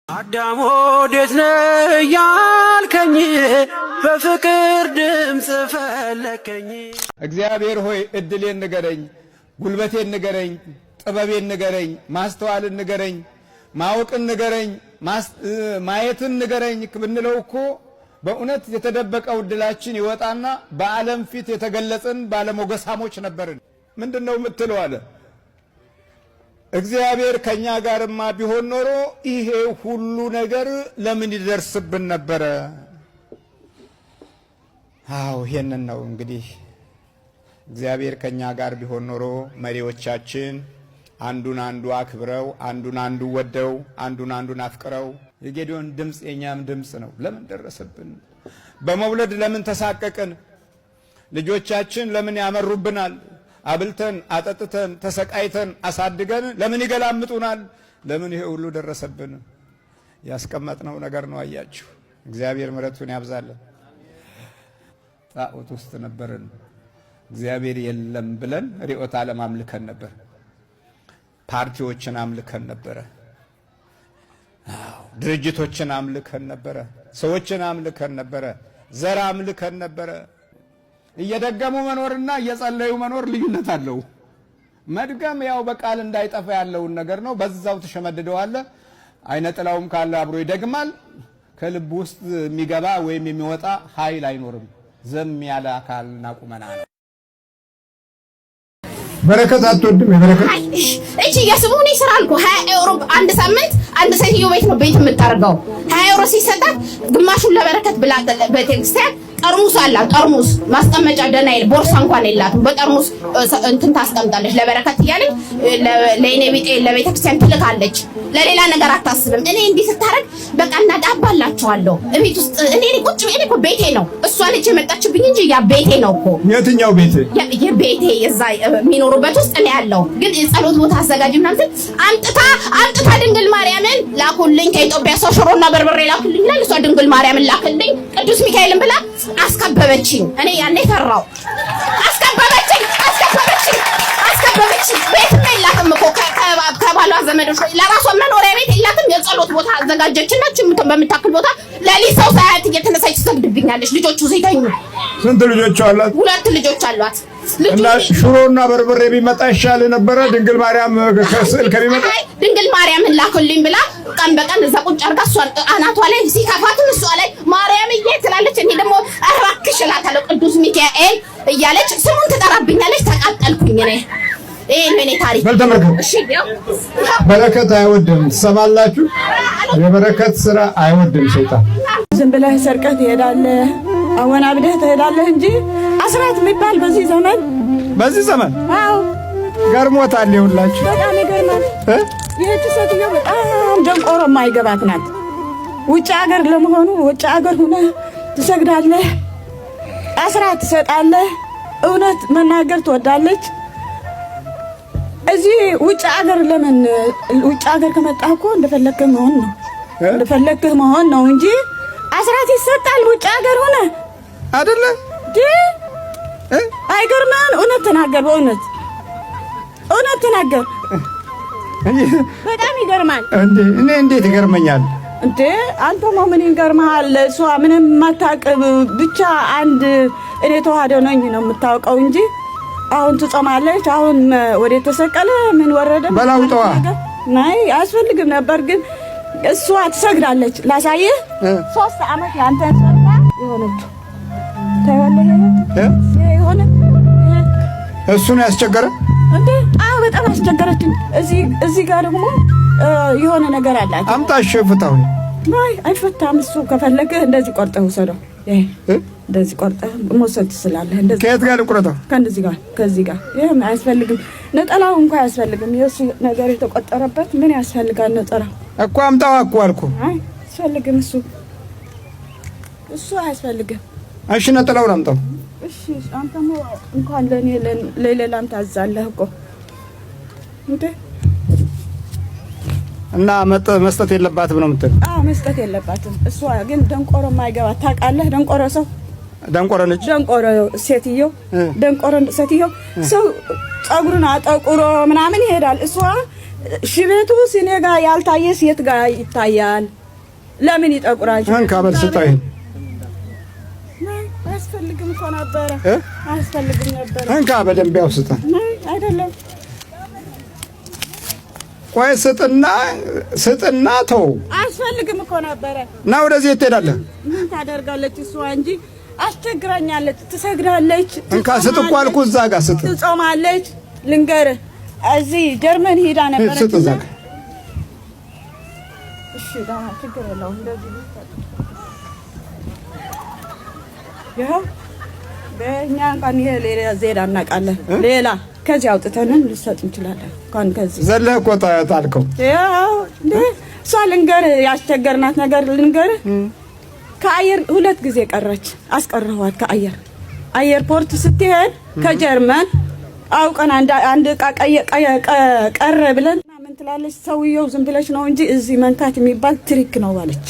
አዳም ወዴት ነህ ያልከኝ በፍቅር ድምጽ ፈለከኝ። እግዚአብሔር ሆይ እድሌን ንገረኝ፣ ጉልበቴን ንገረኝ፣ ጥበቤን ንገረኝ፣ ማስተዋልን ንገረኝ፣ ማወቅን ንገረኝ፣ ማየትን ንገረኝ ብንለው እኮ በእውነት የተደበቀው እድላችን ይወጣና በዓለም ፊት የተገለጽን ባለሞገሳሞች ነበርን። ምንድነው የምትለው አለ። እግዚአብሔር ከኛ ጋርማ ቢሆን ኖሮ ይሄ ሁሉ ነገር ለምን ይደርስብን ነበረ? አዎ ይሄንን ነው እንግዲህ እግዚአብሔር ከኛ ጋር ቢሆን ኖሮ መሪዎቻችን አንዱን አንዱ አክብረው፣ አንዱን አንዱ ወደው፣ አንዱን አንዱን አፍቅረው። የጌዲዮን ድምጽ የኛም ድምጽ ነው። ለምን ደረሰብን? በመውለድ ለምን ተሳቀቅን? ልጆቻችን ለምን ያመሩብናል? አብልተን አጠጥተን ተሰቃይተን አሳድገን ለምን ይገላምጡናል? ለምን ይሄ ሁሉ ደረሰብን? ያስቀመጥነው ነገር ነው። አያችሁ፣ እግዚአብሔር ምሕረቱን ያብዛልን። ጣዖት ውስጥ ነበርን። እግዚአብሔር የለም ብለን ርዕዮተ ዓለም አምልከን ነበር። ፓርቲዎችን አምልከን ነበረ። ድርጅቶችን አምልከን ነበረ። ሰዎችን አምልከን ነበረ። ዘር አምልከን ነበረ። እየደገሙ መኖርና እየጸለዩ መኖር ልዩነት አለው። መድገም ያው በቃል እንዳይጠፋ ያለውን ነገር ነው። በዛው ተሸመድደዋለህ። አይነ ጥላውም ካለ አብሮ ይደግማል። ከልብ ውስጥ የሚገባ ወይም የሚወጣ ኃይል አይኖርም። ዘም ያለ አካልና ቁመና ነው። በረከት አትወድም? የበረከት እቺ የስሙኒ ስራ አልኩ 20 ዩሮ አንድ ሳምንት አንድ ሴትዮ ቤት ነው ቤት የምታርገው። 20 ዩሮ ሲሰጣት ግማሹን ለበረከት ብላ በቴክስታይል ጠርሙስ አላት። ጠርሙስ ማስቀመጫ ደህና ይል ቦርሳ እንኳን የላትም። በጠርሙስ እንትን ታስቀምጣለች ለበረከት እያለች ለኔ ቢጤ ለቤተክርስቲያን ትልካለች። ለሌላ ነገር አታስብም። እኔ እንዲህ ስታረግ በቃ እናዳባላችኋለሁ እቤት ውስጥ እኔ ቁጭ እኔ እኮ ቤቴ ነው። እሷ ልጅ የመጣችብኝ እንጂ ያ ቤቴ ነው እኮ። የትኛው ቤቴ? የቤቴ የዛ የሚኖሩበት ውስጥ እኔ ያለው ግን የጸሎት ቦታ አዘጋጅ ምናምን አምጥታ ድንግል ማርያምን ላኩልኝ ከኢትዮጵያ ሰው ሽሮና በርበሬ ላኩልኝ ይላል። እሷ ድንግል ማርያምን ላክልኝ ቅዱስ ሚካኤልን ብላ አስከበበችኝ። እኔ ያኔ ፈራው። አስከበበችኝ። ቤት የላትም እኮ ከባሏ ዘመዶች ለራሷ መኖሪያ ቤት የላትም። የጸሎት ቦታ አዘጋጀችና በምታክል ቦታ ለሊት ሰው ሳያት እየተነሳች ትሰግድብኛለች። ልጆቹ ሲተኙ። ስንት ልጆች አሏት? 2 ልጆች አሏት። እና ሽሮና በርበሬ ቢመጣ ይሻል ነበረ ድንግል ማርያም ከስዕል ከሚመጣ። ድንግል ማርያምን ላኩልኝ ብላ ቀን በቀን እዛ ቁጭ አርጋ እሷ አናቷ ላይ ሲከፋትም እሷ ላይ ማርያምዬ ትላለች። እኔ ደግሞ እባክሽ እላታለሁ ቅዱስ ሚካኤል እያለች ስሙን ትጠራብኛለች። ተቃጠልኩኝ እኔ። ይሄ ነው እኔ ታሪክ። እሺ በረከት አይወድም። ትሰማላችሁ? የበረከት ስራ አይወድም ሰይጣን። ዝም ብለህ ሰርቀህ ትሄዳለህ፣ አወናብደህ ትሄዳለህ እንጂ አስራት የሚባል በዚህ ዘመን አዎ ገርሞታል። ይሁላችሁ በጣም ይገርማል። ይህች ሴትዮ በጣም ደንቆሮ የማይገባት ናት። ውጭ ሀገር ለመሆኑ ውጭ ሀገር ሆነህ ትሰግዳለህ፣ አስራት ትሰጣለህ፣ እውነት መናገር ትወዳለች። እዚህ ውጭ ሀገር ለምን ውጭ ሀገር ከመጣህ እኮ እንደፈለግህ መሆን ነው እንጂ አስራት ይሰጣል ውጭ ሀገር ሆነህ አይደለ? አይገርምህም? እውነት ተናገር፣ በእውነት ተናገር። በጣም ይገርማል። እኔ እንዴት ይገርመኛል እንዴ? አንተማ ምን ይገርምሃል? እሷ ምንም ማታቀብ ብቻ አንድ እኔ ተዋህዶ ነኝ ነው የምታውቀው እንጂ አሁን ትጾማለች። አሁን ወደ ተሰቀለ ምን ወረደ በላውጣዋ ናይ አስፈልግም ነበር ግን እሷ ትሰግዳለች። ላሳየህ 3 ዓመት ያንተ ሰርታ የሆነች ታይዋለህ። የሆነ እሱ ነው ያስቸገረ እንዴ? አዎ በጣም አስቸገረችኝ። እዚህ ጋር ደግሞ የሆነ ነገር አላት። አምጣሽ ፍታው። ናይ አይፈታም። እሱ ከፈለገህ እንደዚህ ቆርጠህ ወሰደው። እንደዚህ ቆርጠህ መውሰድ ትችላለህ። እንደዚህ ከየት ጋር ልቁረጠው? ከዚህ ጋር ይሄ አያስፈልግም። ነጠላው እንኳን አያስፈልግም። የሱ ነገር የተቆጠረበት ምን ያስፈልጋል? ነጠላው እኮ አምጣው እኮ አልኩ። አይ አያስፈልግም። እሱ አያስፈልግም። እሺ ነጠላውን አምጣው። እሺ አንተማ እንኳን ለሌላም ታዛለህ እኮ እንዴ? እና መስጠት የለባትም ነው የምትል? አዎ መስጠት የለባትም። እሷ ግን ደንቆሮ የማይገባት ታውቃለህ? ደንቆሮ ሰው ደንቆሮ ነች። ደንቆሮ ሴትዮ ሰው ጸጉሩን አጠቁሮ ምናምን ይሄዳል። እሷ ሽቤቱ ሲኔ ጋር ያልታየ ሴት ጋር ይታያል። ለምን ይጠቁራል? አንካ በል ስጠኝ። አያስፈልግም እኮ ነበረ አያስፈልግም ነበር። አንካ በደንብ ያው ስጠኝ። አይደለም ቆይ ስጥና ተው። አያስፈልግም እኮ ነበረ። ና ወደዚህ ትሄዳለህ። ምን ታደርጋለች እሷ እንጂ አስቸግራኛለች። ትሰግዳለች። እንካ ስጥ እኮ አልኩህ። እዛ ጋር ስጥ። ትጾማለች። ልንገርህ እዚህ ጀርመን ሄዳ ነበር። ስጥ እዛ ጋር። እሺ ዳ ችግር የለውም። እንደዚህ ያው በእኛ እንኳን ይሄ ሌላ ዜና እናውቃለን። ሌላ ከዚህ አውጥተንን ልሰጥ እንችላለን። እንኳን ከዚህ ዘለህ እኮ ታልከው። ያው እንዴ እሷ ልንገርህ ያስቸገርናት ነገር ልንገርህ። ከአየር 2 ጊዜ ቀረች። አስቀረዋት ከአየር ፖርት ስትሄድ ከጀርመን አውቀን አንድ ቀረ ብለን ምን ትላለች ሰውየው ዝም ብለሽ ነው እንጂ እዚህ መንካት የሚባል ትሪክ ነው አለች።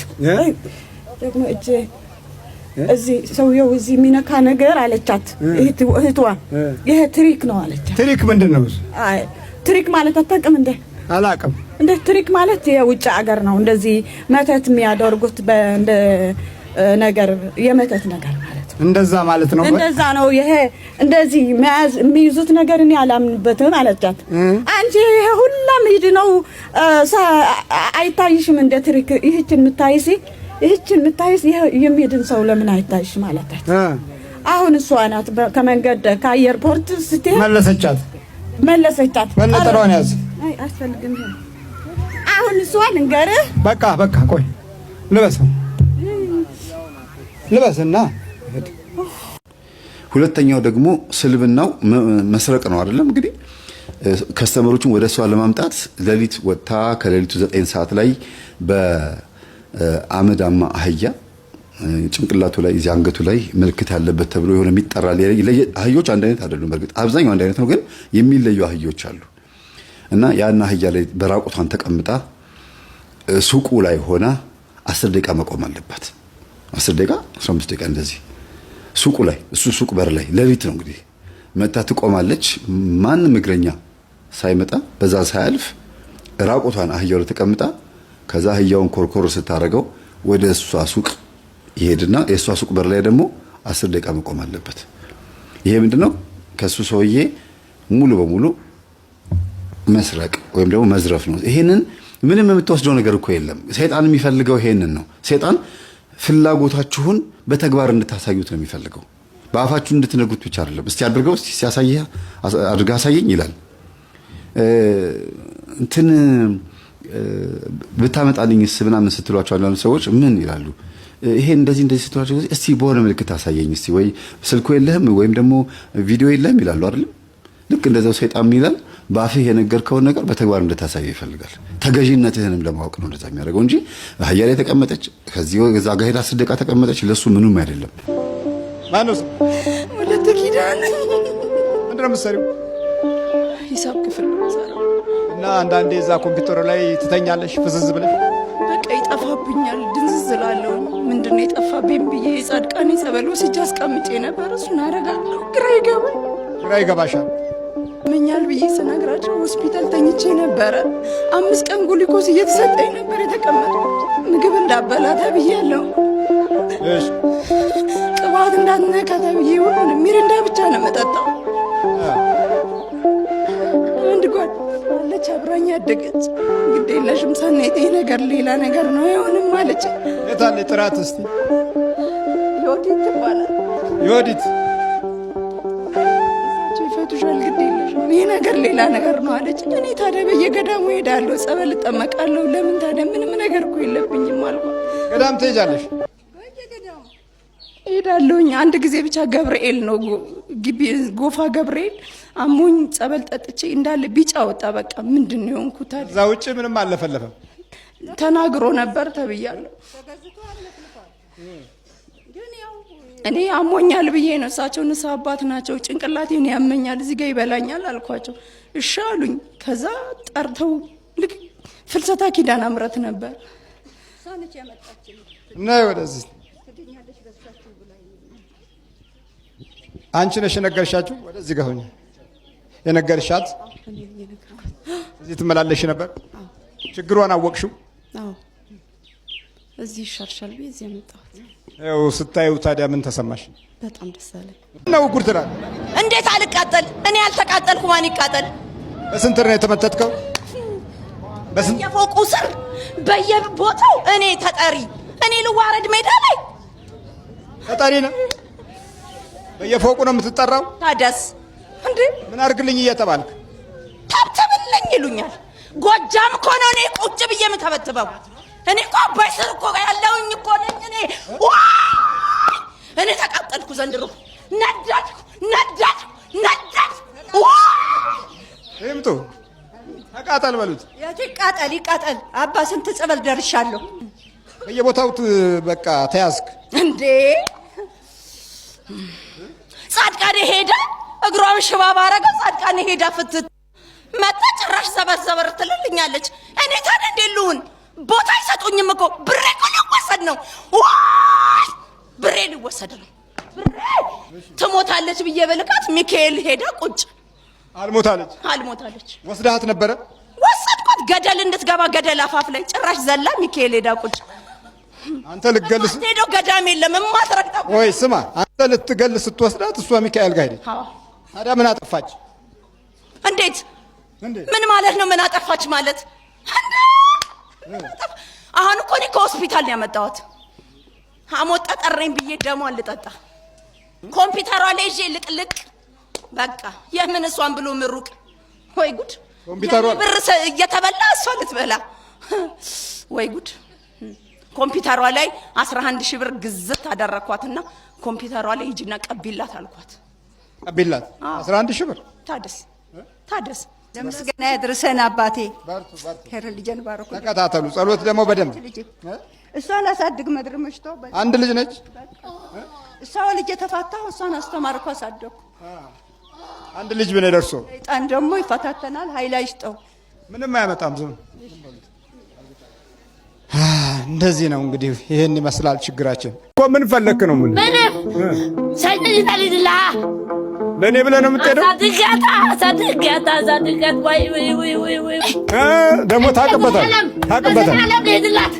ደግሞ እዚህ ሰውየው እዚህ የሚነካ ነገር አለቻት እህቷ። ይሄ ትሪክ ነው አለቻት። ትሪክ ምንድን ነው? አይ ትሪክ ማለት አታውቅም እንዴ? አላውቅም። እንደ ትሪክ ማለት የውጭ ሀገር ነው እንደዚህ መተት የሚያደርጉት እንደ ነገር የመተት ነገር ማለት ነው። እንደዛ ማለት ነው። እንደዛ ነው። ይሄ እንደዚህ መያዝ የሚይዙት ነገር እኔ አላምንበትም አለቻት። አንቺ ይሄ ሁላም ሂድ ነው አይታይሽም እንደ ትሪክ ይህችን የምታይስ የሚሄድን ሰው ለምን አይታይሽም አለቻት። አሁን እሷ ናት ከመንገድ ከአየር ፖርት ስትሄድ መለሰቻት። በነጠሯን ያዝ። አይ አስፈልግም። አሁን እሷ ልንገርህ። በቃ ቆይ ልበስና ሁለተኛው ደግሞ ስልብናው መስረቅ ነው አይደለም። እንግዲህ ከስተመሮችን ወደ እሷ ለማምጣት ሌሊት ወጣ ከሌሊቱ 9 ሰዓት ላይ በአመዳማ አህያ ጭንቅላቱ ላይ እዚህ አንገቱ ላይ ምልክት ያለበት ተብሎ የሆነ የሚጠራ አህዮች አንድ አይነት አይደሉም። በርግጥ አብዛኛው አንድ አይነት ነው፣ ግን የሚለዩ አህዮች አሉ። እና ያን አህያ ላይ በራቁቷን ተቀምጣ ሱቁ ላይ ሆና 10 ደቂቃ መቆም አለባት። 10 ደቂቃ 15 ደቂቃ እንደዚህ ሱቁ ላይ እሱ ሱቅ በር ላይ ሌሊት ነው እንግዲህ መታ ትቆማለች። ማንም እግረኛ ሳይመጣ በዛ ሳያልፍ ራቁቷን አህያው ላይ ተቀምጣ ከዛ አህያውን ኮርኮር ስታረገው ወደ እሷ ሱቅ ይሄድና የእሷ ሱቅ በር ላይ ደግሞ 10 ደቂቃ መቆም አለበት። ይሄ ምንድነው? ከሱ ሰውዬ ሙሉ በሙሉ መስረቅ ወይም ደግሞ መዝረፍ ነው። ይሄንን ምንም የምትወስደው ነገር እኮ የለም። ሰይጣን የሚፈልገው ይሄንን ነው። ሰይጣን ፍላጎታችሁን በተግባር እንድታሳዩት ነው የሚፈልገው። በአፋችሁ እንድትነግሩት ብቻ አይደለም። እስቲ አድርገው እስቲ ሲያሳይህ አድርጋ አሳየኝ ይላል። እንትን ብታመጣልኝስ ምናምን ስትሏቸው አንዳንድ ሰዎች ምን ይላሉ? ይሄ እንደዚህ ስትሏቸው እስቲ በሆነ ምልክት አሳየኝ እስቲ፣ ወይ ስልኩ የለህም ወይም ደግሞ ቪዲዮ የለህም ይላሉ አይደለም። ልክ እንደዛው ሰይጣን ይላል በአፍህ የነገርከውን ነገር በተግባር እንድታሳየው ይፈልጋል። ተገዢነትህንም ለማወቅ ነው እንደዛ የሚያደርገው እንጂ አህያ ላይ ተቀመጠች ከዚህ እዛ ጋር ሄዳ 10 ደቂቃ ተቀመጠች ለሱ ምንም አይደለም። ማነውስ ወለተ ኪዳን ምንድን ነው የምትሰሪው? ሂሳብ ክፍል ነው የምሰራው። እና አንዳንዴ እዛ ኮምፒውተር ላይ ትተኛለሽ ፍዝዝ ብለሽ? በቃ ይጠፋብኛል፣ ድንዝዝ እላለሁ። ምንድን ነው የጠፋብኝ ብዬ የጻድቃኔ ጸበል ወስጄ አስቀምጬ ነበር። እሱን አደርጋለሁ። ግራ ይገባሻል። መኛል ብዬ ስነግራቸው ሆስፒታል ተኝቼ ነበረ። 5 ቀን ጉሊኮስ እየተሰጠኝ ነበር የተቀመጥኩት። ምግብ እንዳበላ ተብያለሁ። እሺ ቅባት እንዳትነካ ተብዬ ሁሉንም ሚሪንዳ ብቻ ነው የምጠጣው። አንድ ጓደኛለች አብራኝ ያደገች ግድ የለሽም ሰናይት፣ ይሄ ነገር ሌላ ነገር ነው አይሆንም አለች። የት አለ ጥራት? እስቲ ዮዲት ትባላል። ዮዲት ይፈቱሻል፣ ግድ የለሽም ይሄ ነገር ሌላ ነገር ነው አለች። እኔ ታዲያ በየገዳሙ ሄዳለሁ፣ ጸበል እጠመቃለሁ። ለምን ታዲያ ምንም ነገር እኮ የለብኝም አልኳት። ገዳም ትሄጃለሽ? ሄዳለሁኝ። አንድ ጊዜ ብቻ ገብርኤል ነው ግቢ ጎፋ ገብርኤል አሞኝ ጸበል ጠጥቼ እንዳለ ቢጫ ወጣ። በቃ ምንድን ነው የሆንኩት? ታዲያ እዛ ውጭ ምንም አለፈለፈም ተናግሮ ነበር ተብያለሁ። እኔ አሞኛል ብዬ ነው። እሳቸው ንስሐ አባት ናቸው። ጭንቅላቴን ያመኛል፣ እዚህ ጋር ይበላኛል አልኳቸው። እሺ አሉኝ። ከዛ ጠርተው ልክ ፍልሰታ ኪዳነ ምሕረት ነበር ነይ ወደዚህ። አንቺ ነሽ የነገርሻችሁ? ወደዚህ ጋር ሆኜ የነገርሻት እዚህ ትመላለሽ ነበር? ችግሯን አወቅሽው? አዎ እዚህ ይሻልሻል ብዬ እዚህ መጣሁት። ያው ስታዩ ታዲያ ምን ተሰማሽ? በጣም ደስ አለኝ። ነው ጉርትራል እንዴት አልቃጠል? እኔ ያልተቃጠልኩ ማን ይቃጠል? በስንት ነው የተመተትከው? በስንት? የፎቁ ስር በየቦታው እኔ ተጠሪ፣ እኔ ልዋረድ ሜዳ ላይ ተጠሪ ነው። በየፎቁ ነው የምትጠራው? ታደስ እንዴ ምን አርግልኝ እየተባልክ ተብተብልኝ ይሉኛል። ጎጃም እኮ ነው እኔ ቁጭ ብዬ የምተበትበው። እኔ እኮ አባይ ስር እኮ ያለውኝ እኮ ነኝ እኔ። እኔ ተቃጠልኩ ዘንድሮ። ነዳድኩ። ይምጡ ተቃጠል በሉት። የት ይቃጠል? አባ ስንት ጸበል ደርሻለሁ። በየቦታው በቃ ተያዝክ እንዴ? ጻድቃኔ ሄዳ እግሯን ሽባ ባረገው። ጻድቃኔ ሄዳ ፍትት መጣ ጭራሽ ዘበር ትልልኛለች። እኔ ታዲያ እንዴት ልሁን? ቦታ አይሰጡኝም እኮ ብሬ እኮ ሊወሰድ ነው። ብሬ ሊወሰድ ነው። ትሞታለች ብዬ በልቃት ሚካኤል ሄዳ ቁጭ አልሞታለች። ወስዳት ነበረ? ወሰድኳት ገደል እንድትገባ ገደል አፋፍ ላይ ጭራሽ ዘላ ሚካኤል ሄዳ ቁጭ። አንተ ልትገልስ ሄዶ ገዳም የለም የማትረግጠው። ወይ ስማ፣ አንተ ልትገልስ ስትወስዳት እሷ ሚካኤል ጋር ሄደች። ታዲያ ምን አጠፋች? እንዴት ምን ማለት ነው? ምን አጠፋች ማለት? አሁን እኮ እኔ ከሆስፒታል ነው ያመጣሁት። ሐሞት ጠጠረኝ ብዬ ደሟን ልጠጣ ኮምፒውተሯ ላይ ይዤ ልቅልቅ በቃ የምን እሷን ብሎ ምሩቅ። ወይ ጉድ! ኮምፒውተሯ ብር እየተበላ እሷ ልትበላ። ወይ ጉድ! ኮምፒውተሯ ላይ 11,000 ብር ግዝት አደረኳትና ኮምፒውተሯ ላይ ሂጂና ቀቢላት አልኳት። ቀቢላት 11,000 ብር። ታደስ ለምስጋና ያድርሰን አባቴ። ባርቱ ሄር ልጅን ባረኩ። ተከታተሉ። ጸሎት ደግሞ በደንብ እሷን አሳድግ መድር መሽቶ አንድ ልጅ ነች። እሷ ልጅ የተፋታው እሷን አስተማርኩ አሳደኩ። አንድ ልጅ ምን ደርሶ ሰይጣን ደግሞ ይፈታተናል። ኃይል አይስጠው። ምንም አያመጣም። ዝም እንደዚህ ነው እንግዲህ። ይሄን ይመስላል ችግራችን እኮ። ምን ፈለክ ነው? ምን ሰይጣን ይልላ ለኔ ብለህ ነው የምትሄደው? ሳድጋታ ወይ ደግሞ ታቀበታል። ለዘላለም ልሂድላት።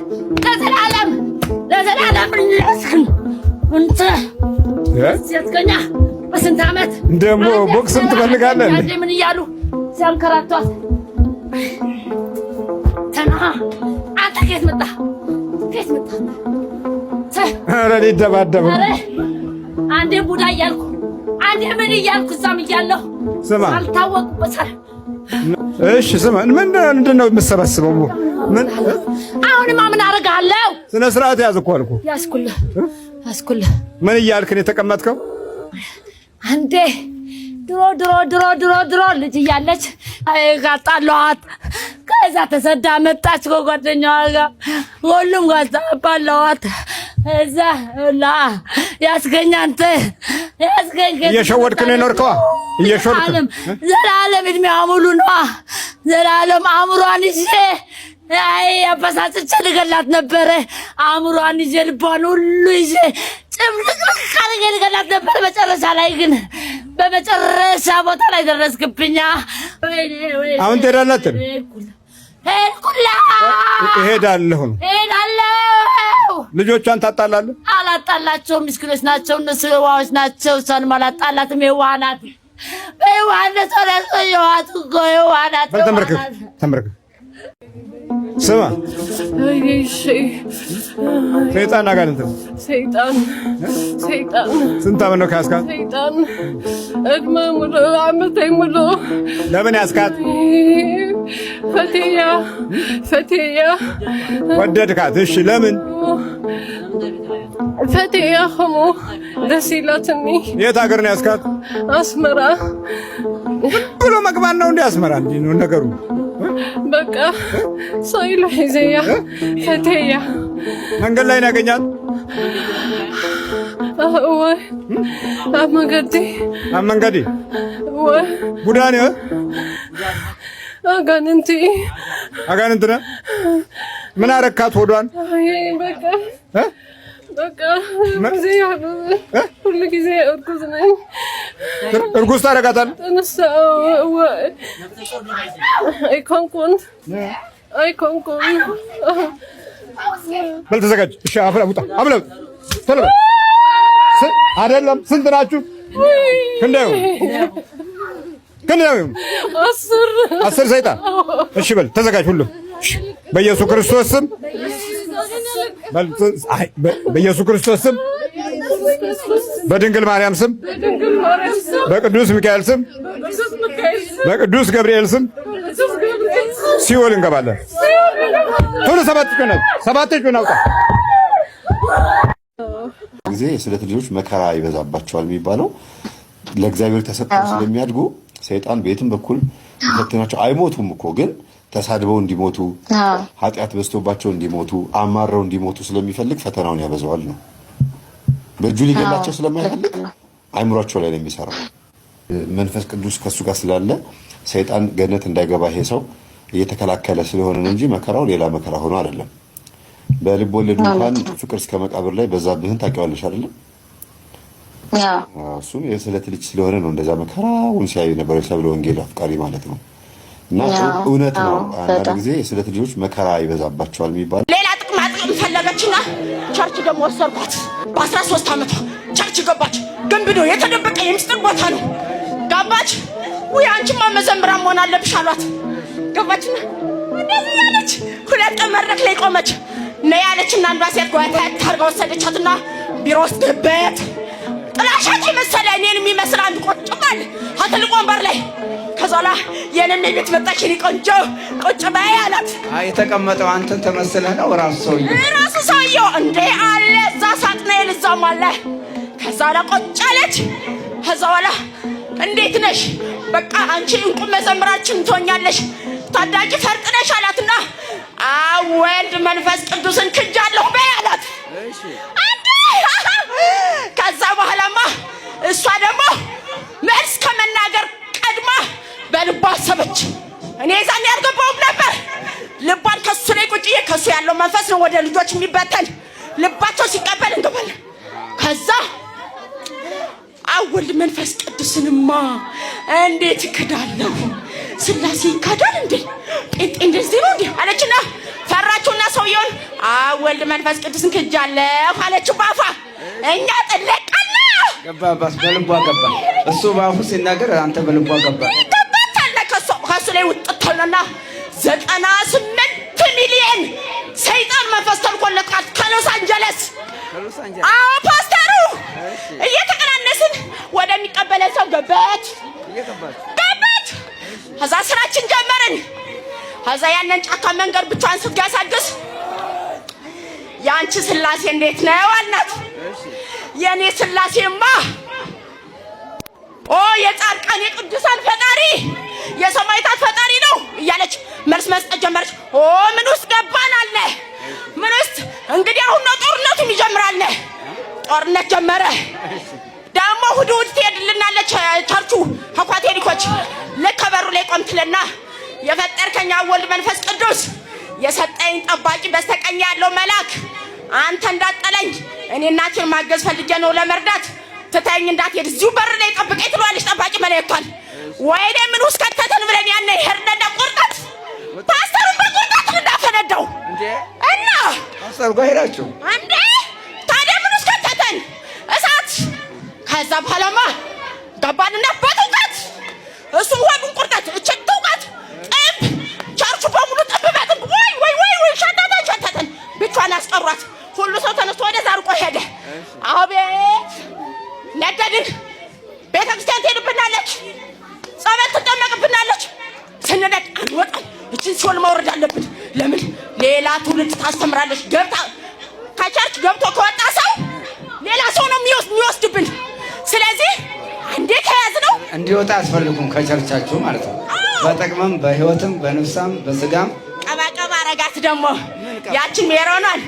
ለዘላለም ልስክን እንተ ሲያስገኛ በስንት ዓመት ደግሞ ቦክስም ትፈልጋለህ እንዴ? ምን እያሉ ሲያንከራቷት ተና አንተ ከየት መጣ? ኧረ ሊደባደብ አንዴ ቡዳ እያልኩ አንዴ ምን እያልኩ እዛም እያለሁ ስማ አልታወቅበታል። እሺ ስማ፣ ምንድን ነው የምትሰበስበው? ምን አሁንማ ምን አደርግሃለሁ? ስነ ስርዓት ያዝ እኮ አልኩህ። ያዝኩልህ። ምን እያልክ ነው የተቀመጥከው? አንዴ ድሮ ልጅ እያለች ጋጣለኋት። ከዛ ተሰዳ መጣች ከጓደኛዋ ጋር ሁሉም ጋር ታባለኋት። እዛ ያስገኝ አንተ እየሸወድክ ነው የኖርከዋ። እየሸወድክ ዘላለም እድሜዋ ሙሉ ነዋ። ዘላለም አእምሯን ይዤ አበሳጭቼ ልገላት ነበረ። አእምሯን ይዤ ልቧን ሁሉ ይዤ ጭምልቅልቅ አድርጌ ልገላት ነበር። መጨረሻ ላይ ግን በመጨረሻ ቦታ ላይ ደረስክብኛ። አሁን ትሄዳለህ? እሄዳለሁ። ልጆቿን ታጣላለህ? አላጣላቸውም። ምስኪኖች ናቸው እነሱ፣ የዋሆች ናቸው። እሷንም አላጣላትም። የዋህ ናት። በየዋህነት የዋሃት እኮ የዋህ ናት። ተንበርክክ። ስማ ሰይጣን አጋንንት ነው። ሰይጣን ስንት ዓመት ነው ካስካት? ሰይጣን እድሜ ሙሉ ዓመት ሙሉ። ለምን ያስካት? ፈትያ ወደድካት? እሺ ለምን? ፈትያ ኸሞ ደስ ይላትኒ። የት ሀገር ነው ያስካት? አስመራ ብሎ መግባት ነው እንዴ? አስመራ እንዴ ነው ነገሩ? በቃ ሳይለ ሂዘያ ፈትያ መንገድ ላይ ነው ያገኛት? ወይ አመንገዲ ወይ ቡዳ ነው? አጋንንት ነው። ምን አረካት? ሆዷን በቃ በቃ ሁሉ ጊዜ እርጉዝ ነኝ። እርጉዝ ታደርጋታለህ? አይኮንኩን በል ተዘጋጅ። እሺ አፍላ ቶሎ በል። አይደለም ስንት ናችሁ? ክንደው 10 ሰይጣን። እሺ በል ተዘጋጅ ሁሉ በኢየሱስ ክርስቶስ ስም በኢየሱስ ክርስቶስ ስም በድንግል ማርያም ስም በቅዱስ ሚካኤል ስም በቅዱስ ገብርኤል ስም ሲኦል እንገባለን። ቶሎ 7 እጁን አውጣ። ጊዜ የስለት ልጆች መከራ ይበዛባቸዋል የሚባለው ለእግዚአብሔር ተሰጥተው ስለሚያድጉ ሰይጣን በየትም በኩል ፈትናቸው አይሞቱም እኮ ግን ተሳድበው እንዲሞቱ ኃጢአት በዝቶባቸው እንዲሞቱ አማረው እንዲሞቱ ስለሚፈልግ ፈተናውን ያበዛዋል ነው። በእጁ ሊገላቸው ስለማይፈልግ አይምሯቸው ላይ ነው የሚሰራው። መንፈስ ቅዱስ ከሱ ጋር ስላለ ሰይጣን ገነት እንዳይገባ ይሄ ሰው እየተከላከለ ስለሆነ ነው እንጂ መከራው ሌላ መከራ ሆኖ አይደለም። በልብ ወለዱ እንኳን ፍቅር እስከ መቃብር ላይ በዛብህን ታውቂዋለሽ አይደለም? እሱ የስለት ልጅ ስለሆነ ነው እንደዛ መከራውን ሲያዩ ነበር። ሰብለ ወንጌል አፍቃሪ ማለት ነው። እና እውነት ነው አንዳንድ ጊዜ የስለት ልጆች መከራ ይበዛባቸዋል የሚባል ሌላ ጥቅማ ጥቅም ፈለገችና ቸርች ደግሞ ወሰድኳት። በ13 ዓመቷ ቸርች ገባች። ግንብ ነው የተደበቀ የምስጢር ቦታ ነው። ገባች። ወይ አንቺማ መዘምራን መሆን አለብሽ አሏት። ገባችና እንደዚህ ያለች 2 ቀን መድረክ ላይ ቆመች። ነይ ያለችና አንዷ ሴት ጓታ ታርጋ ወሰደቻትና ቢሮ ውስጥ ገበት። ጥላሻት የመሰለ እኔን የሚመስል አንድ ቁጭ ባል አትልቅ ወንበር ላይ ከዛላ የኔም ቤት መጣች። ቆንጆ ቁጭ በይ አላት። የተቀመጠው አንተን ተመስለህ ነው? ራሱ ሰውየው እንዴ አለ እዛ ሳጥናኤል እዛም አለ። ከዛላ ቁጭ አለች። ከዛላ እንዴት ነሽ? በቃ አንቺ እንቁ መዘምራችን ትሆኛለሽ፣ ታዳጊ ፈርጥ ነሽ አላትና ወልድ መንፈስ ቅዱስን ክጃለሁ በይ አላት። ከዛ በኋላማ እሷ ደግሞ መልስ ከመናገር ቀድማ በልቧ አሰበች። እኔ ዛኔ አልገባሁም ነበር። ልቧን ከሱ ላይ ቁጭዬ ከሱ ያለው መንፈስ ነው ወደ ልጆች የሚበተን ልባቸው ሲቀበል እንገባለን። ከዛ ወልድ መንፈስ ቅዱስንማ እንዴት ክዳለሁ? ስላሴ ይካዳል እንዴ? ጴንጤ እንደዚህ ነው እንዴ አለችና ፈራችሁና ሰውየውን ወልድ መንፈስ ቅዱስን ክጃለሁ አለችው ባፏ። እኛ ጥለቀና ገባባስ በልቧ ገባ። እሱ ባፉ ሲናገር አንተ በልቧ ገባ። ገባታለ ከሱ ላይ ውጥተልና 98 ሚሊዮን ሰይጣን መንፈስ ተልኮለቃት ከሎስ አንጀለስ። ፓስተሩ እየተቀናነስን ወደሚቀበለን ሰው ገባች። ከዛ ስራችን ጀመርን። ከዛ ያንን ጫካ መንገድ ብቻዋን ስትገሳግስ ያንቺ ስላሴ እንዴት ነው አልናት። የኔ ስላሴማ የጻድቃን የቅዱሳን ፈጣሪ የሰማዕታት ፈጣሪ ነው እያለች መልስ መስጠት ጀመረች። ምን ውስጥ ገባን አለ። ምን ውስጥ እንግዲህ አሁን ነው ጦርነቱ ይጀምራል። ጦርነት ጀመረ። ደግሞ እሑድ ትሄድልናለች ቸርቹ ካቶሊኮች። ልክ በሩ ላይ ቆምትልና የፈጠርከኝ ወልድ መንፈስ ቅዱስ የሰጠኝ ጠባቂ በስተቀኝ ያለው መልአክ አንተ እንዳጠለኝ እኔ እናቴን ማገዝ ፈልጌ ነው ለመርዳት ትተኝ እንዳትሄድ እዚሁ በር ላይ ጠብቀኝ ትሏለች ጠባቂ መልአክቷን። ወይኔ ምን ውስጥ ከተተን ብለን ያኔ ሄርነና ቁርጠት ፓስተሩን በቁርጠት እንዳፈነዳው እና ፓስተሩ ጋር ሄዳችሁ እንዴ ታዲያ ምን ውስጥ ከተተን እሳት። ከዛ በኋላማ ገባንና በትውቀት እሱ ወዱን ቁርጠት እችት ትውቀት ጥብ ቸርቹ በሙሉ ጥብ በጥብ ወይ ሸተተን ብቻዋን ያስቀሯት። ሁሉ ሰው ተነስቶ ወደ ዛርቆ ሄደ። አቤት ነደድን። ቤተክርስቲያን ትሄድብናለች፣ ጸበል ትጠመቅብናለች። ስንነድ አንወጣም። እችን ሲኦል መውረድ አለብን። ለምን ሌላ ትውልድ ታስተምራለች። ገብታ ከቸርች ገብቶ ከወጣ ሰው ሌላ ሰው ነው የሚወስድብን። ስለዚህ እንዴ ከያዝነው እንዲወጣ አስፈልጉም ከቸርቻችሁ ማለት ነው። በጥቅምም በህይወትም በነፍሳም በስጋም ቀባቀባ አረጋት። ደግሞ ያችን ሜሮናል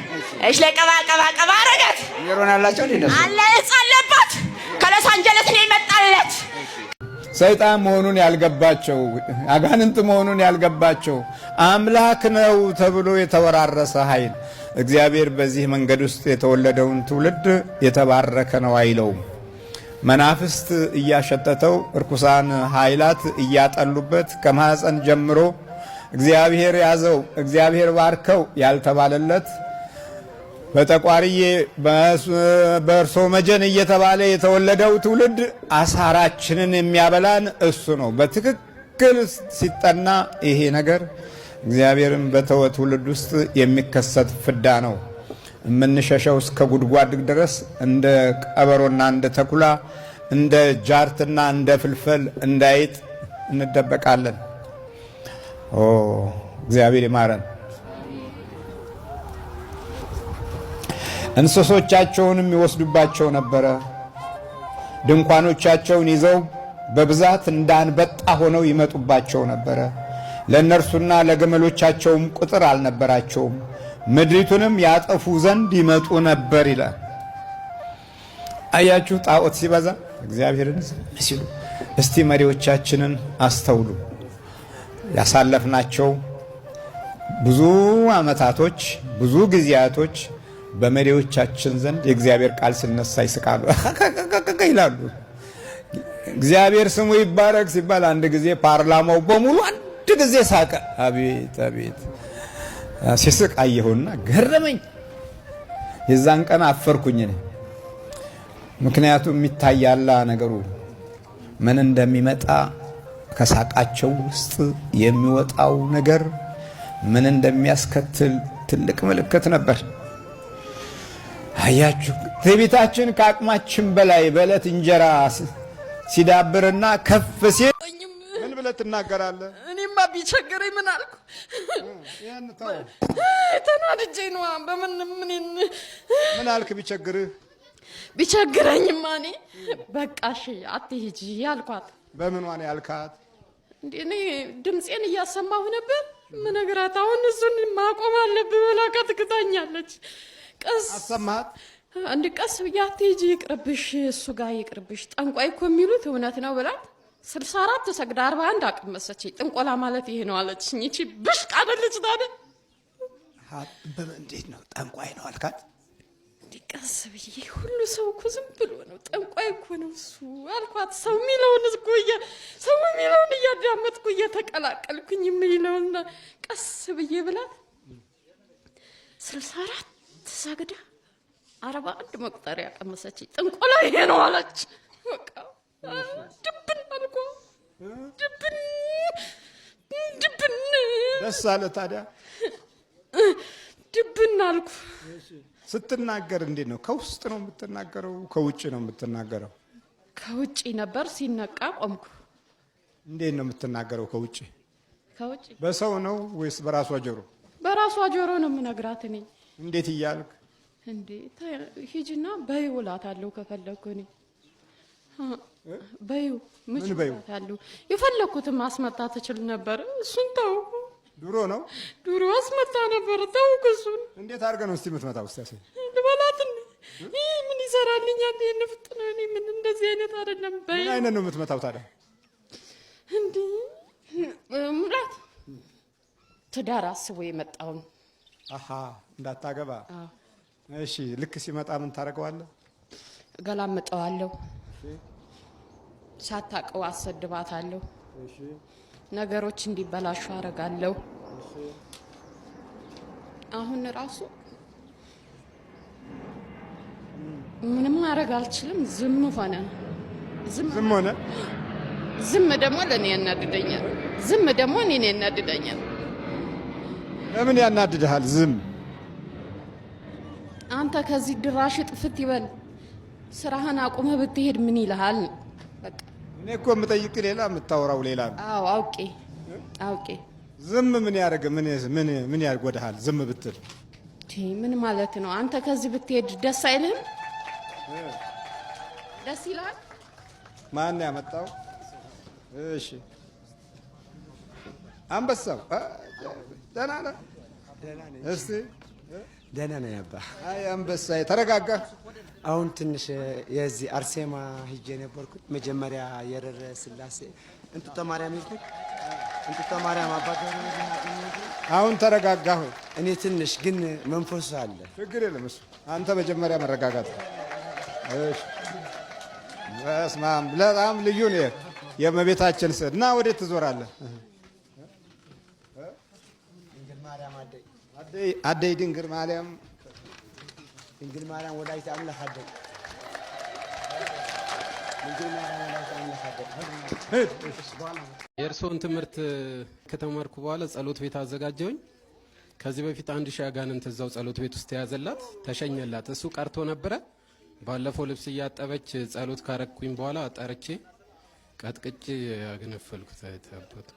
እሺ ለቀባቀባ አረጋት። ሜሮን አላቸው እንዴ? አለ ጻለባት ከሎስ አንጀለስ ነው ይመጣለት። ሰይጣን መሆኑን ያልገባቸው አጋንንት መሆኑን ያልገባቸው አምላክ ነው ተብሎ የተወራረሰ ኃይል እግዚአብሔር በዚህ መንገድ ውስጥ የተወለደውን ትውልድ የተባረከ ነው አይለውም። መናፍስት እያሸተተው እርኩሳን ኃይላት እያጠሉበት ከማህፀን ጀምሮ እግዚአብሔር ያዘው እግዚአብሔር ባርከው ያልተባለለት በጠቋርዬ በእርሶ መጀን እየተባለ የተወለደው ትውልድ አሳራችንን የሚያበላን እሱ ነው። በትክክል ሲጠና ይሄ ነገር እግዚአብሔርን በተወ ትውልድ ውስጥ የሚከሰት ፍዳ ነው። የምንሸሸው እስከ ጉድጓድ ድረስ እንደ ቀበሮና እንደ ተኩላ እንደ ጃርትና እንደ ፍልፈል እንደ አይጥ እንደበቃለን። እግዚአብሔር ይማረን። እንስሶቻቸውንም ይወስዱባቸው ነበረ። ድንኳኖቻቸውን ይዘው በብዛት እንዳንበጣ ሆነው ይመጡባቸው ነበረ። ለእነርሱና ለገመሎቻቸውም ቁጥር አልነበራቸውም። ምድሪቱንም ያጠፉ ዘንድ ይመጡ ነበር ይላል። አያችሁ፣ ጣዖት ሲበዛ እግዚአብሔርን ሲሉ። እስቲ መሪዎቻችንን አስተውሉ። ያሳለፍናቸው ብዙ ዓመታቶች ብዙ ጊዜያቶች በመሪዎቻችን ዘንድ የእግዚአብሔር ቃል ሲነሳ ይስቃሉ ይላሉ። እግዚአብሔር ስሙ ይባረክ ሲባል አንድ ጊዜ ፓርላማው በሙሉ አንድ ጊዜ ሳቀ። አቤት አቤት ሲስቅ አየሁና ገረመኝ። የዛን ቀን አፈርኩኝ። ምክንያቱም የሚታያላ ነገሩ ምን እንደሚመጣ ከሳቃቸው ውስጥ የሚወጣው ነገር ምን እንደሚያስከትል ትልቅ ምልክት ነበር። አያችሁ፣ ትዕቢታችን ከአቅማችን በላይ በዕለት እንጀራ ሲዳብርና ከፍ ሲል ምን ብለህ ትናገራለህ? እኔማ ቢቸግረኝ ምን አልኩ? ተናድጄ ነው። ምን አልክ? ቢቸግርህ ቢቸግረኝማ እኔ በቃ እሺ አትሂጂ አልኳት። በምን ዋኔ ያልካት? እኔ ድምፄን እያሰማሁ ነበር ምነግራት። አሁን እሱን ማቆም አለብህ ብላ ቀጥቅጣኛለች። ቀስ አሰማት አንድ ቀስ ብዬ አትሂጂ ይቅርብሽ፣ እሱ ጋር ይቅርብሽ፣ ጠንቋይ እኮ የሚሉት እውነት ነው ብላት 64 ሰግዳ 41 አቀመሰች። ጥንቆላ ማለት ይሄ ነው አለችኝ። እቺ ብሽቅ አይደለች ታዲያ? እንዴት ነው ጠንቋይ ነው አልካት? ቀስ ብዬ ሁሉ ሰው እኮ ዝም ብሎ ነው ጠንቋይ እኮ ነው እሱ አልኳት። ሰው የሚለውን እያዳመጥኩ እየተቀላቀልኩኝ የሚለውን ቀስ ብዬ ብላት 64 ሰግዳ 41 መቁጠሪያ ቀመሰች። ጥንቆላ ይሄ ነው አለች። በቃ ድብን አልኩ። ድብን ደስ አለ ታዲያ? ድብን አልኩ። ስትናገር እንዴት ነው? ከውስጥ ነው የምትናገረው? ከውጭ ነው የምትናገረው? ከውጭ ነበር። ሲነቃ ቆምኩ። እንዴት ነው የምትናገረው? ከውጭ በሰው ነው ወይስ በራሷ ጆሮ? በራሷ ጆሮ ነው የምነግራት እኔ። እንዴት እያልክ? እንዴ ሂጂና በይው እላታለሁ ከፈለኩ እኔ በይው ምን እላታለሁ። የፈለኩትን ማስመጣት እችል ነበር። እሱን ተው። ድሮ አስመጣ ነበር። ተው እሱን። እንዴት አድርገህ ነው እስቲ የምትመታው? እስቲ ልበላት። ምን ይሰራልኛል? ንፍጥ ነው። እኔ ምን እንደዚህ አይነት አይደለም። ምን አይነት ነው የምትመታው ታዲያ? እንዴ ሙላት ትዳር አስቦ የመጣውን እንዳታገባ። እሺ፣ ልክ ሲመጣ ምን ታደርገዋለህ? ገላምጠዋለሁ። ሳታውቀው አሰድባታለሁ። ነገሮች እንዲበላሹ አደርጋለሁ። አሁን ራሱ ምንም ማድረግ አልችልም። ዝም ሆነ። ዝም ደግሞ ለእኔ ያናድደኛል። ዝም ደግሞ እኔን ያናድደኛል። ለምን ያናድድሃል? ዝም አንተ ከዚህ ድራሽ ጥፍት ይበል፣ ስራህን አቁመህ ብትሄድ ምን ይልሃል? በቃ እኔ እኮ የምጠይቅ ሌላ የምታወራው ሌላ ነው። አዎ አውቄ። ዝም ምን ያደርግ? ምን ያጎዳሃል? ዝም ብትል ምን ማለት ነው? አንተ ከዚህ ብትሄድ ደስ አይልህም? ደስ ይላል። ማን ያመጣው? እሺ አንበሳው ደህና ነህ? እስቲ ደህና ነኝ አባ። አይ አንበሳዬ ተረጋጋ። አሁን ትንሽ የዚህ አርሴማ ሂጄ ነበርኩት። መጀመሪያ የረረ ስላሴ እንጥጦ ማርያም ይልክ እንጥጦ ማርያም አባ አሁን ተረጋጋሁ። እኔ ትንሽ ግን መንፈሱ አለ። ችግር የለም እሱ። አንተ መጀመሪያ መረጋጋት። እሺ በስመ አብ በጣም ልዩ ነው የእመቤታችን ስዕል። እና ወዴት ትዞራለህ? አደይ ድንግል ማርያም ወላዲተ አምላክ አደይ የእርስዎን ትምህርት ከተማርኩ በኋላ ጸሎት ቤት አዘጋጀውኝ። ከዚህ በፊት 1000 አጋንንት እዛው ጸሎት ቤት ውስጥ ተያዘላት፣ ተሸኘላት። እሱ ቀርቶ ነበረ። ባለፈው ልብስ እያጠበች ጸሎት ካረኩኝ በኋላ ጠርቼ ቀጥቅጬ ያገነፈልኩት አይተበት።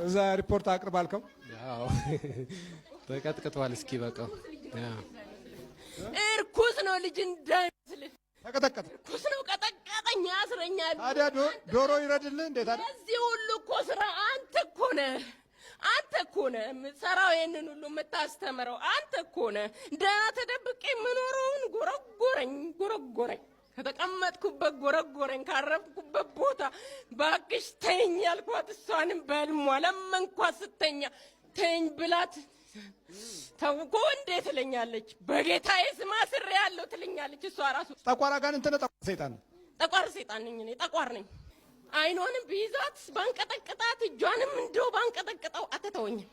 እዛ ሪፖርት አቅርብ አልከው? ያው ተቀጥቅቷል። እስኪ በቃው እርኩስ ነው ልጅ እንዳይመስል ተቀጠቀጠ። እርኩስ ነው፣ ቀጠቀጠኝ፣ ያስረኛል። ታዲያ ዶሮ ይረድልህ እንዴ? ታዲያ እዚህ ሁሉ እኮ ስራ አንተ እኮ ነህ። አንተ እኮ ነህ የምትሰራው፣ ይሄንን ሁሉ የምታስተምረው አንተ እኮ ነህ። ደህና ተደብቄ የምኖረውን ጎረጎረኝ፣ ከተቀመጥኩበት ጎረጎረኝ፣ ካረፍኩበት ቦታ ባክሽ ተኝ ያልኳት እሷንም በህልሟ ለመንኳት። ስተኛ ተኝ ብላት ተውኮ እንዴት ትለኛለች? በጌታዬ ስም አስሬያለሁ ትለኛለች። እሷ ራሱ ጠቋር አጋንንት ነው? ጠቋር ሰይጣን ነው? ጠቋር ሰይጣን ነኝ እኔ፣ ጠቋር ነኝ። አይኗንም ቢይዛት ባንቀጠቅጣት፣ እጇንም እንደው ባንቀጠቅጠው አትተወኝም።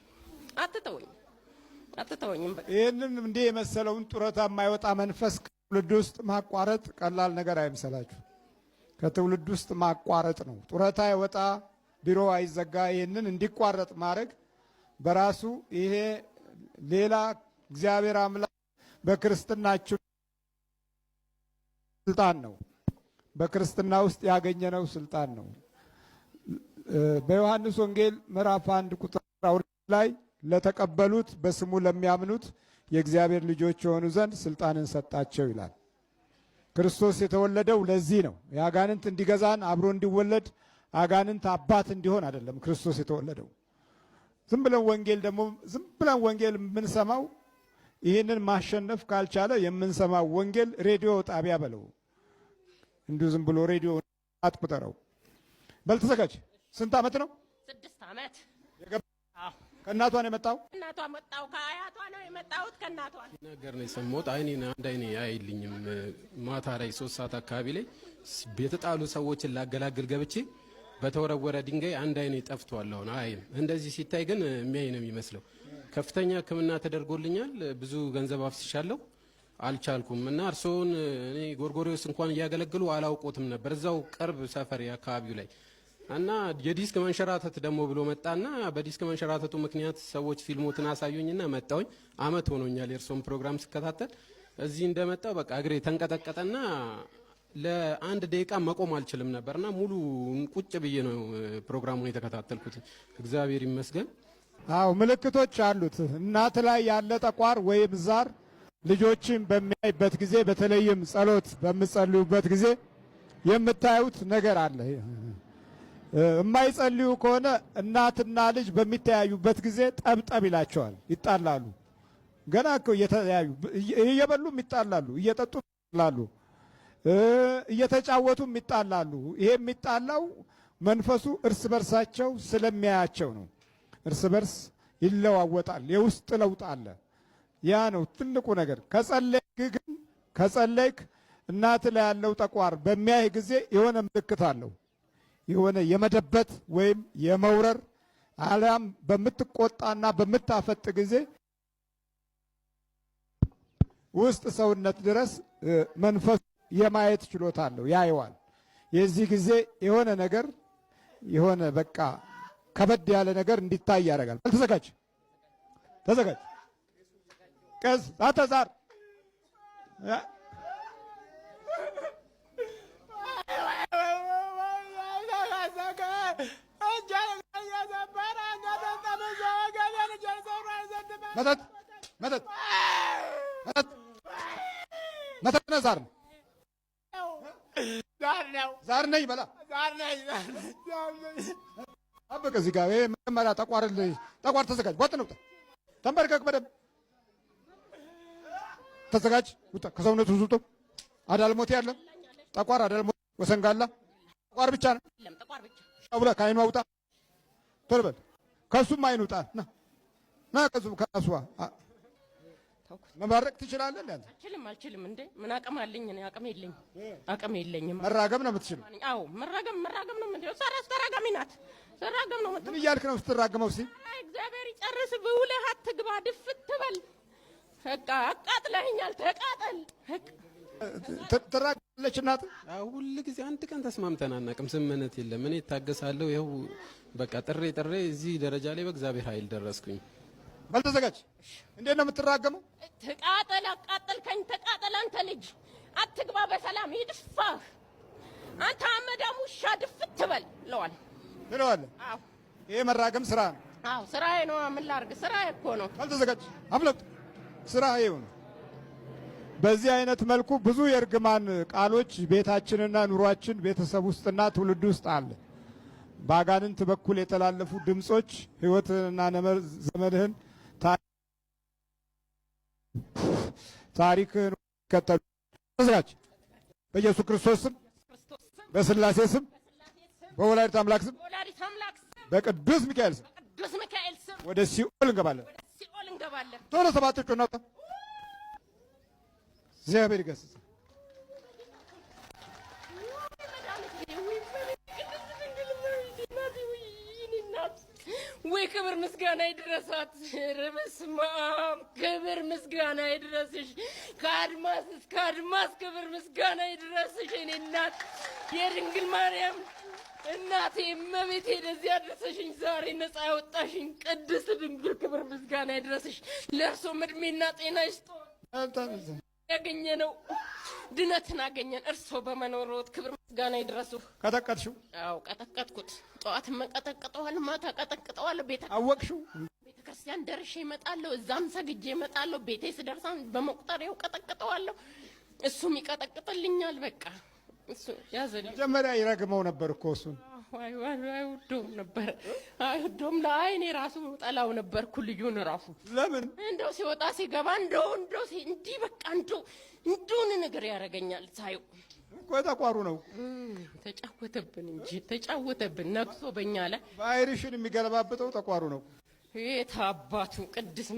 ይህንን እንዲህ የመሰለውን ጡረታ የማይወጣ መንፈስ ከትውልድ ውስጥ ማቋረጥ ቀላል ነገር አይምሰላችሁ። ከትውልድ ውስጥ ማቋረጥ ነው። ጡረታ ይወጣ፣ ቢሮ አይዘጋ። ይህንን እንዲቋረጥ ማድረግ በራሱ ይሄ ሌላ እግዚአብሔር አምላክ በክርስትናችሁ ስልጣን ነው። በክርስትና ውስጥ ያገኘነው ስልጣን ነው። በዮሐንስ ወንጌል ምዕራፍ 1 ቁጥር 12 ላይ ለተቀበሉት በስሙ ለሚያምኑት የእግዚአብሔር ልጆች የሆኑ ዘንድ ስልጣንን ሰጣቸው ይላል። ክርስቶስ የተወለደው ለዚህ ነው። የአጋንንት እንዲገዛን አብሮ እንዲወለድ አጋንንት አባት እንዲሆን አይደለም ክርስቶስ የተወለደው። ዝም ብለን ወንጌል የምንሰማው ይህንን ማሸነፍ ካልቻለ የምንሰማው ወንጌል ሬዲዮ ጣቢያ በለው። እንዲሁ ዝም ብሎ ሬዲዮ አትቁጠረው። በል ተዘጋጅ። ስንት ዓመት ነው? 6 ዓመት። ከእናቷ ነው የመጣው? እናቷ መጣው፣ ከአያቷ ነው የመጣሁት፣ ከእናቷ ነገር ነው የሰማሁት። አንድ አይኔ አይልኝም። ማታ ላይ 3 ሰዓት አካባቢ ላይ የተጣሉ ሰዎችን ላገላግል ገብቼ በተወረወረ ድንጋይ አንድ አይኔ ጠፍቷል። አሁን አይም እንደዚህ ሲታይ ግን የሚያይ ነው የሚመስለው። ከፍተኛ ሕክምና ተደርጎልኛል። ብዙ ገንዘብ አፍስሻለሁ፣ አልቻልኩም። እና እርስዎን እኔ ጎርጎሪዎስ እንኳን እያገለግሉ አላውቆትም ነበር እዛው ቅርብ ሰፈር አካባቢው ላይ እና የዲስክ መንሸራተት ደግሞ ብሎ መጣና በዲስክ መንሸራተቱ ምክንያት ሰዎች ፊልሞትን አሳዩኝና መጣሁኝ። አመት ሆኖኛል የእርስዎን ፕሮግራም ስከታተል። እዚህ እንደመጣው በቃ እግሬ ተንቀጠቀጠና ለአንድ ደቂቃ መቆም አልችልም ነበርና ሙሉ ቁጭ ብዬ ነው ፕሮግራሙን የተከታተልኩት። እግዚአብሔር ይመስገን። አዎ ምልክቶች አሉት። እናት ላይ ያለ ጠቋር ወይም ዛር ልጆችን በሚያይበት ጊዜ፣ በተለይም ጸሎት በምጸልዩበት ጊዜ የምታዩት ነገር አለ። የማይጸልዩ ከሆነ እናትና ልጅ በሚተያዩበት ጊዜ ጠብጠብ ይላቸዋል፣ ይጣላሉ። ገና እኮ እየበሉም ይጣላሉ፣ እየጠጡም ይጣላሉ፣ እየተጫወቱም ይጣላሉ። ይሄ የሚጣላው መንፈሱ እርስ በርሳቸው ስለሚያያቸው ነው። እርስ በርስ ይለዋወጣል፣ የውስጥ ለውጥ አለ። ያ ነው ትልቁ ነገር። ከጸለይክ እናት ላይ ያለው ጠቋር በሚያይ ጊዜ የሆነ ምልክት አለው። የሆነ የመደበት ወይም የመውረር አሊያም በምትቆጣና በምታፈጥ ጊዜ ውስጥ ሰውነት ድረስ መንፈሱ የማየት ችሎታ አለው፣ ያየዋል። የዚህ ጊዜ የሆነ ነገር የሆነ በቃ ከበድ ያለ ነገር እንዲታይ ያደርጋል። ተዘጋጅ። ቀስ አተዛር መተት ነው። ዛር ነኝ በላ አበቀ እዚህ ጋር መጀመሪያ ጠቋር ተዘጋጅ። ቧጥ ነው። ተንበርከክ በደምብ ተዘጋጅ። ውጣ ከሰውነቱ ውጡ። አዳልሞት ያለ ጠቋር አዳልሞት ወሰንጋላ ጠቋር ብቻ ነው። ሻውላ ከአይኑ አውጣ። ቶሎ በል ከሱም አይኑ ውጣ። ና ናቀሱ ከአስዋ መባረክ ትችላለህ እንዴ? አልችልም እንዴ ምን አቅም አለኝ? እኔ አቅም የለኝም። መራገም ነው የምትችለው? አዎ መራገም ነው የምትችለው። ሰራስ ተራጋሚ ናት። ተራገም ነው ምን እያልክ ነው ስትራገመው? እስኪ እግዚአብሔር ይጨርስ። ብውለህ አትግባ፣ ድፍት በል። በቃ አቃጥለኸኛል፣ ተቃጠል። ትራገማለች እናት? ሁል ጊዜ አንድ ቀን ተስማምተን አናውቅም። ስምምነት የለም። እኔ እታገሳለሁ። ይኸው በቃ ጥሬ እዚህ ደረጃ ላይ በእግዚአብሔር ኃይል ደረስኩኝ። በል ተዘጋጅ። እንዴት ነው የምትራገመው? ተቃጠል፣ አቃጠልከኝ፣ ተቃጠል። አንተ ልጅ አትግባ፣ በሰላም ይድፋህ። አንተ አመዳም ውሻ ድፍት በል ትለዋለህ። አዎ ይሄ መራገም ስራ ነው። አዎ ስራዬ ነው። ምን ላድርግ? ስራዬ እኮ ነው። በል ተዘጋጅ። አምለጥ። ስራ ይሁን። በዚህ አይነት መልኩ ብዙ የእርግማን ቃሎች ቤታችንና ኑሯችን ቤተሰብ ውስጥና ትውልድ ውስጥ አለ። በአጋንንት በኩል የተላለፉ ድምጾች ህይወትንና ዘመንህን ታሪክን ከተሉ ተዘጋጅ። በኢየሱስ ክርስቶስ ስም፣ በስላሴ ስም፣ በወላዲተ አምላክ ስም፣ በቅዱስ ሚካኤል ስም ወደ ሲኦል እንገባለን። ቶሎ ሰባት ጮና እግዚአብሔር ይገስጽ። ወይ ክብር ምስጋና ይድረሳት። በስመ አብ ክብር ምስጋና ይድረስሽ። ከአድማስ እስከ አድማስ ክብር ምስጋና ይድረስሽ። እኔ እናት የድንግል ማርያም እናቴ እመቤቴ ለዚህ ያደረሰሽኝ ዛሬ ነፃ ያወጣሽኝ ቅድስት ድንግል ክብር ምስጋና ይድረስሽ። ለእርሶም ዕድሜና ጤና ይስጦ። ያገኘ ነው ድነትን አገኘን። እርሶ በመኖሮት ክብር ምስጋና ይድረሱ። ቀጠቀጥሽው? አዎ ቀጠቀጥኩት። ጠዋት መቀጠቅጠዋል፣ ማታ ቀጠቅጠዋል። አወቅሽው? ቤተክርስቲያን ደርሼ እመጣለሁ፣ እዛም ሰግጄ እመጣለሁ። ቤቴ ስደርሳን በመቁጠሪያው ቀጠቅጠዋለሁ፣ እሱም ይቀጠቅጥልኛል። በቃ እሱ ያዘልኝ። መጀመሪያ ይረግመው ነበር እኮ እሱን። አይወዶም ነበር፣ አይወዶም። ለአይኔ ራሱ ጠላው ነበርኩ ልጁን ራሱ። ለምን? እንደው ሲወጣ ሲገባ እንደው እንዲህ በቃ እንደውን ነገር ያደርገኛል ሳየው። እኮ ተቋሩ ነው። ተጫወተብን እንጂ ተጫወተብን፣ ነክሶ በእኛ ላይ ባይርሽን የሚገለባብጠው ተቋሩ ነው። የት አባቱ ቅድስ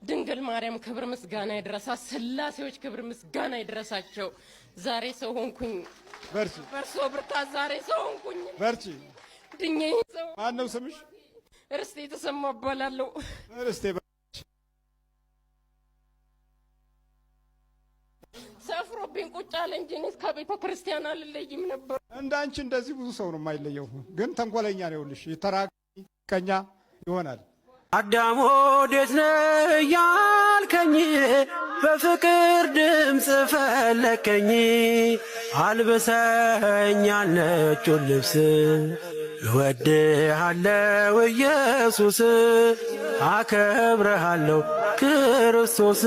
ድንግል ማርያም ክብር ምስጋና ይድረሳት። ስላሴዎች ክብር ምስጋና ይድረሳቸው። ዛሬ ሰው ሆንኩኝ። በርቺ። በርሶ ብርታት ዛሬ ሰው ሆንኩኝ። በርቺ። ድኜ ሰው። ማን ነው ስምሽ? እርስቴ ተሰማ እባላለሁ። እርስቴ ሰፍሮብኝ ቁጭ አለ እንጂ እኔ እስከ ቤተ ክርስቲያን አልለይም ነበር። እንዳንቺ እንደዚህ ብዙ ሰው ነው የማይለየው። ግን ተንኮለኛ ነው። ይኸውልሽ ተራቀኛ ቀኛ ይሆናል። አዳም ወዴት ነህ ያልከኝ በፍቅር ድምፅ ፈለከኝ። አልብሰኛል ነጩን ልብስ እወድሃለሁ ኢየሱስ አከብረሃለሁ ክርስቶስ።